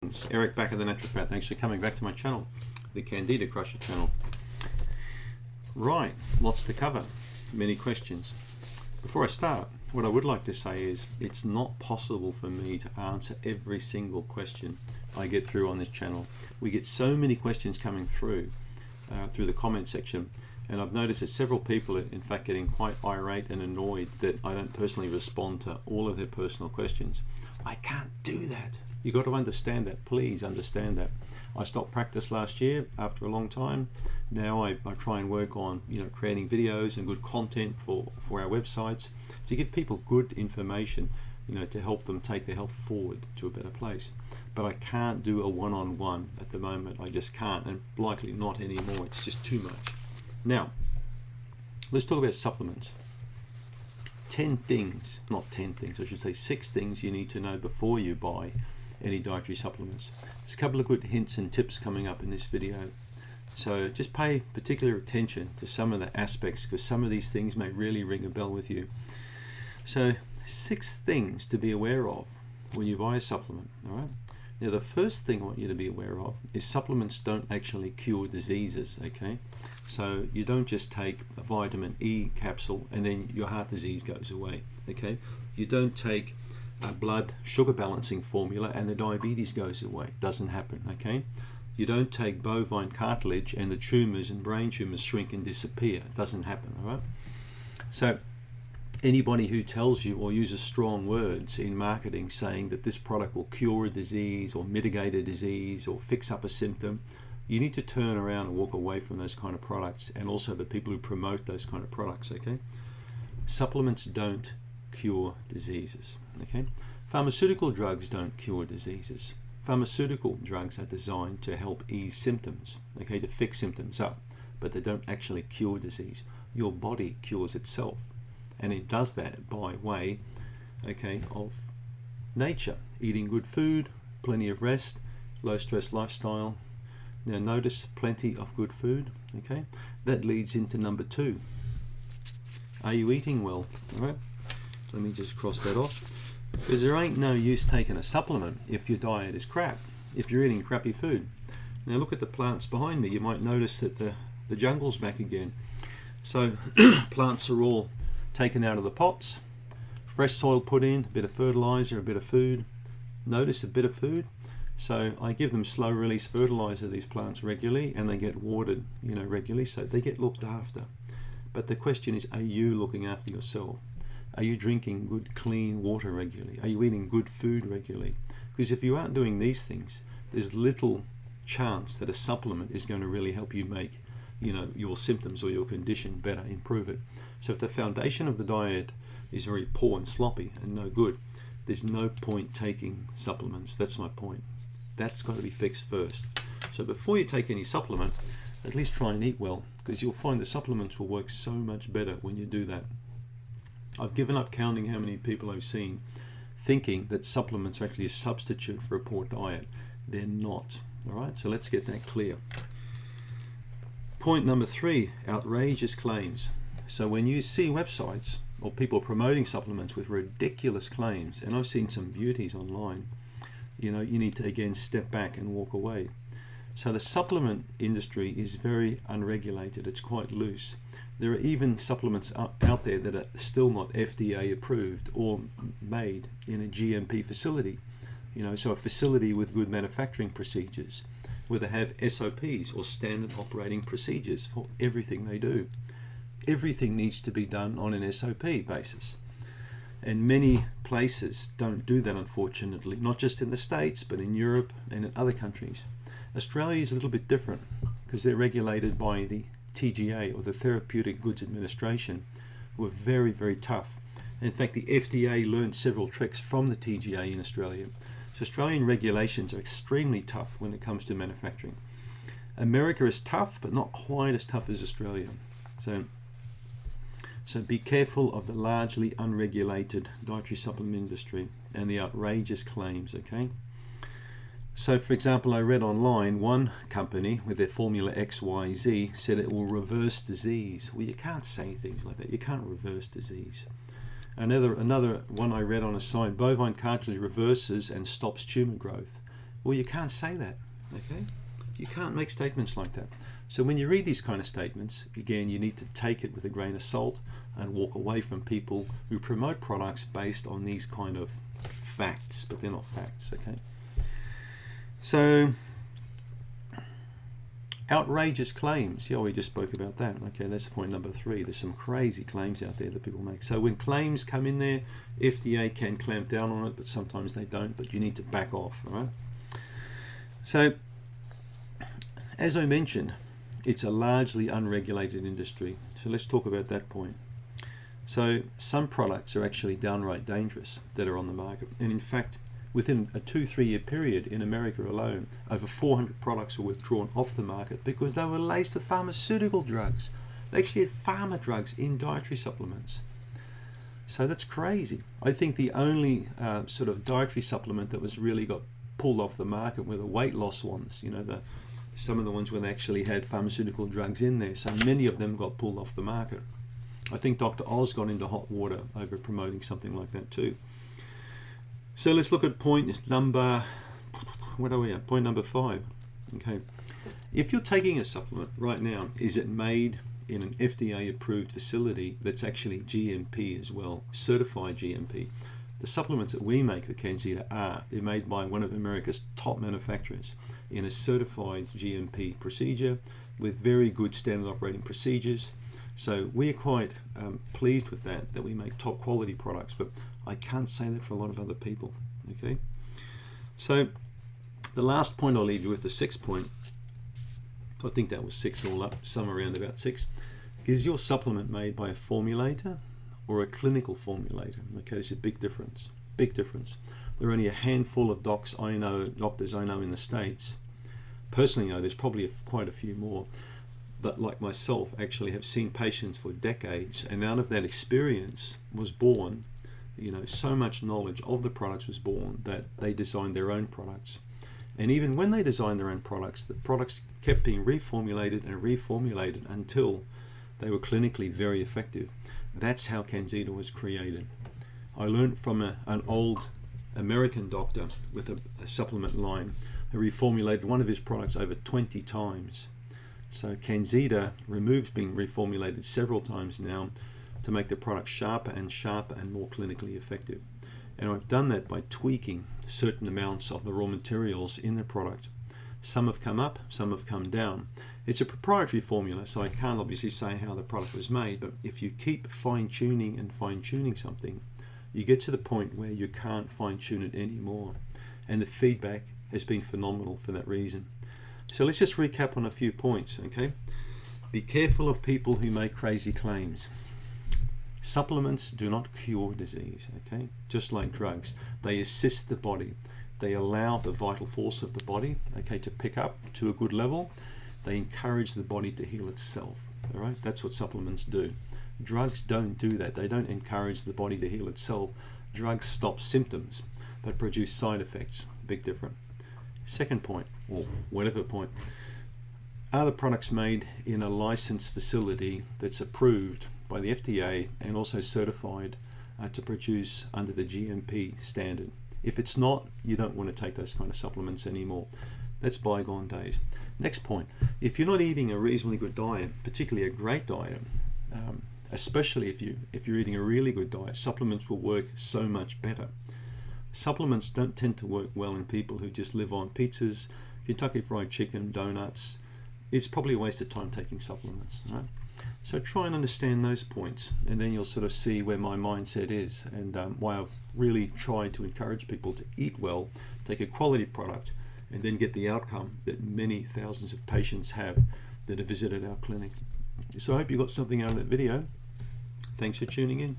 It's Eric back at the Naturopath. Thanks for coming back to my channel, the Candida Crusher channel. Right, lots to cover, many questions. Before I start, what I would like to say is it's not possible for me to answer every single question I get through on this channel. We get so many questions coming through the comment section, and I've noticed that several people are in fact getting quite irate and annoyed that I don't personally respond to all of their personal questions. I can't do that. You've got to understand that. Please understand that. I stopped practice last year after a long time. Now I try and work on creating videos and good content for our websites to give people good information, to help them take their health forward to a better place. But I can't do a one-on-one at the moment. I just can't, and likely not anymore. It's just too much. Now, let's talk about supplements. 6 things you need to know before you buy any dietary supplements. There's a couple of good hints and tips coming up in this video, so just pay particular attention to some of the aspects, because some of these things may really ring a bell with you. So 6 things to be aware of when you buy a supplement. All right, now the first thing I want you to be aware of is supplements don't actually cure diseases. Okay, so you don't just take a vitamin E capsule and then your heart disease goes away. Okay, you don't take a blood sugar balancing formula and the diabetes goes away. Doesn't happen. Okay, you don't take bovine cartilage and the tumors and brain tumors shrink and disappear. Doesn't happen. All right, so anybody who tells you or uses strong words in marketing saying that this product will cure a disease or mitigate a disease or fix up a symptom, you need to turn around and walk away from those kind of products, and also the people who promote those kind of products. Okay, supplements don't cure diseases. Okay, pharmaceutical drugs don't cure diseases. Pharmaceutical drugs are designed to help ease symptoms, okay, to fix symptoms up, but they don't actually cure disease. Your body cures itself, and it does that by way, okay, of nature, eating good food, plenty of rest, low stress lifestyle. Now notice plenty of good food. Okay, that leads into number 2. Are you eating well? All right, let me just cross that off, because there ain't no use taking a supplement if your diet is crap, if you're eating crappy food. Now look at the plants behind me. You might notice that the jungle's back again. So plants are all taken out of the pots, fresh soil put in, a bit of fertilizer, a bit of food. Notice a bit of food. So I give them slow release fertilizer, these plants, regularly, and they get watered regularly, so they get looked after. But the question is, are you looking after yourself? Are you drinking good clean water regularly? Are you eating good food regularly? Because if you aren't doing these things, there's little chance that a supplement is going to really help you make your symptoms or your condition better, improve it. So if the foundation of the diet is very poor and sloppy and no good, there's no point taking supplements. That's my point. That's got to be fixed first. So before you take any supplement, at least try and eat well, because you'll find the supplements will work so much better when you do that. I've given up counting how many people I've seen thinking that supplements are actually a substitute for a poor diet. They're not. All right, so let's get that clear. Point number 3, outrageous claims. So when you see websites or people promoting supplements with ridiculous claims, and I've seen some beauties online, you need to again step back and walk away. So the supplement industry is very unregulated. It's quite loose. There are even supplements out there that are still not FDA approved or made in a GMP facility. So a facility with good manufacturing procedures, where they have SOPs or standard operating procedures for everything they do. Everything needs to be done on an SOP basis. And many places don't do that, unfortunately, not just in the States, but in Europe and in other countries. Australia is a little bit different, because they're regulated by the TGA, or the Therapeutic Goods Administration, who are very, very tough. And in fact, the FDA learned several tricks from the TGA in Australia. So Australian regulations are extremely tough when it comes to manufacturing. America is tough, but not quite as tough as Australia. So be careful of the largely unregulated dietary supplement industry and the outrageous claims, okay? So for example, I read online one company with their formula XYZ said it will reverse disease. Well, you can't say things like that. You can't reverse disease. Another one I read on a site, bovine cartilage reverses and stops tumor growth. Well, you can't say that, okay? You can't make statements like that. So when you read these kind of statements, again, you need to take it with a grain of salt and walk away from people who promote products based on these kind of facts, but they're not facts, okay? So, outrageous claims. Yeah, we just spoke about that. Okay, that's point number 3. There's some crazy claims out there that people make. So when claims come in there, FDA can clamp down on it, but sometimes they don't, but you need to back off, all right? So, as I mentioned, it's a largely unregulated industry. So let's talk about that point. So some products are actually downright dangerous that are on the market. And in fact, within a 2-3 year period in America alone, over 400 products were withdrawn off the market because they were laced with pharmaceutical drugs. They actually had pharma drugs in dietary supplements. So that's crazy. I think the only sort of dietary supplement that was really got pulled off the market were the weight loss ones, you know, some of the ones where they actually had pharmaceutical drugs in there. So many of them got pulled off the market. I think Dr. Oz got into hot water over promoting something like that too. So let's look at point number, what are we at? Point number 5. Okay. If you're taking a supplement right now, is it made in an FDA approved facility that's actually GMP as well, certified GMP? The supplements that we make at CanXida they're made by one of America's top manufacturers in a certified GMP procedure with very good standard operating procedures. So we are quite pleased with that we make top quality products, but I can't say that for a lot of other people, okay? So the last point I'll leave you with, the 6th point, I think that was 6 all up, somewhere around about 6, is your supplement made by a formulator or a clinical formulator? Okay, there's a big difference, big difference. There are only a handful of doctors I know in the States. Personally, there's probably quite a few more, but like myself, actually have seen patients for decades, and out of that experience was born, you know, so much knowledge of the products was born that they designed their own products. And even when they designed their own products, the products kept being reformulated and reformulated until they were clinically very effective. That's how CanXida was created. I learned from an old American doctor with a supplement line who reformulated one of his products over 20 times. So CanXida removes being reformulated several times now to make the product sharper and sharper and more clinically effective. And I've done that by tweaking certain amounts of the raw materials in the product. Some have come up, some have come down. It's a proprietary formula, so I can't obviously say how the product was made, but if you keep fine-tuning and fine-tuning something, you get to the point where you can't fine-tune it anymore. And the feedback has been phenomenal for that reason. So let's just recap on a few points, okay? Be careful of people who make crazy claims. Supplements do not cure disease, okay? Just like drugs, they assist the body. They allow the vital force of the body, okay, to pick up to a good level. They encourage the body to heal itself, all right? That's what supplements do. Drugs don't do that. They don't encourage the body to heal itself. Drugs stop symptoms, but produce side effects. Big difference. Second point, or whatever point, are the products made in a licensed facility that's approved by the FDA and also certified to produce under the GMP standard? If it's not, you don't want to take those kind of supplements anymore. That's bygone days. Next point, if you're not eating a reasonably good diet, particularly a great diet, especially if you're eating a really good diet, supplements will work so much better. Supplements don't tend to work well in people who just live on pizzas, Kentucky Fried Chicken, donuts. It's probably a waste of time taking supplements, right? So try and understand those points, and then you'll sort of see where my mindset is and why I've really tried to encourage people to eat well, take a quality product, and then get the outcome that many thousands of patients have that have visited our clinic. So I hope you got something out of that video. Thanks for tuning in.